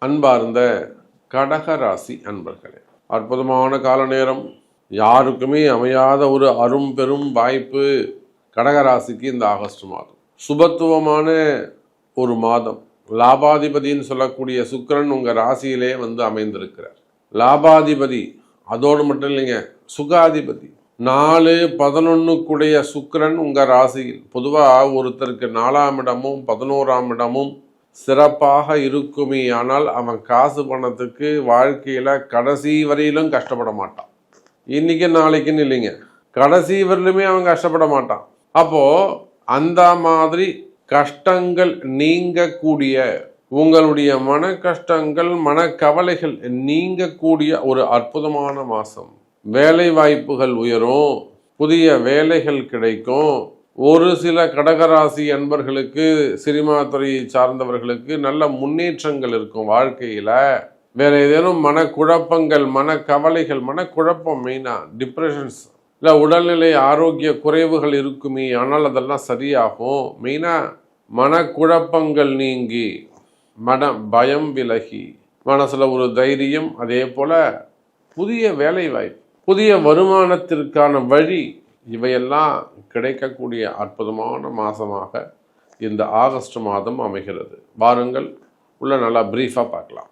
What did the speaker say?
அன்பார்ந்த கடகராசி அன்பர்களே, அற்புதமான கால நேரம், யாருக்குமே அமையாத ஒரு அரும்பெரும் வாய்ப்பு கடகராசிக்கு இந்த ஆகஸ்ட் மாதம். சுபத்துவமான ஒரு மாதம். லாபாதிபதின்னு சொல்லக்கூடிய சுக்கிரன் உங்கள் ராசியிலே அமைந்திருக்கிறார். லாபாதிபதி அதோடு மட்டும் இல்லைங்க, சுகாதிபதி 4-11 சுக்கிரன் உங்கள் ராசியில். பொதுவாக ஒருத்தருக்கு 4ஆம் இடமும் 11ஆம் இடமும் சிறப்பாக இருக்குமே, ஆனால் அவன் காசு பணத்துக்கு வாழ்க்கையில் கடைசி வரையிலும் கஷ்டப்பட மாட்டான். இன்னைக்கு நாளைக்குன்னு இல்லைங்க, கடைசி வரையிலுமே அவன் கஷ்டப்பட மாட்டான். அப்போது அந்த மாதிரி கஷ்டங்கள் நீங்கக்கூடிய, உங்களுடைய மன கஷ்டங்கள் மனக்கவலைகள் நீங்கக்கூடிய ஒரு அற்புதமான மாதம். வேலை வாய்ப்புகள் உயரும், புதிய வேலைகள் கிடைக்கும். ஒரு சில கடகராசி அன்பர்களுக்கு, சினிமா துறையை சார்ந்தவர்களுக்கு நல்ல முன்னேற்றங்கள் இருக்கும் வாழ்க்கையில். வேற ஏதேனும் மனக்குழப்பங்கள், மனக்கவலைகள், மனக்குழப்பம் மெயினாக டிப்ரெஷன்ஸ் இல்லை உடல்நிலை ஆரோக்கிய குறைவுகள் இருக்குமே, ஆனால் அதெல்லாம் சரியாகும். மெயினாக மனக்குழப்பங்கள் நீங்கி, பயம் விலகி, மனசில் ஒரு தைரியம், அதே போல் புதிய வேலை வாய்ப்பு, புதிய வருமானத்திற்கான வழி, இவையெல்லாம் கிடைக்கக்கூடிய அற்புதமான மாதமாக இந்த ஆகஸ்ட் மாதம் அமைகிறது. வாருங்கள், உள்ள நல்லா பிரீஃபாக பார்க்கலாம்.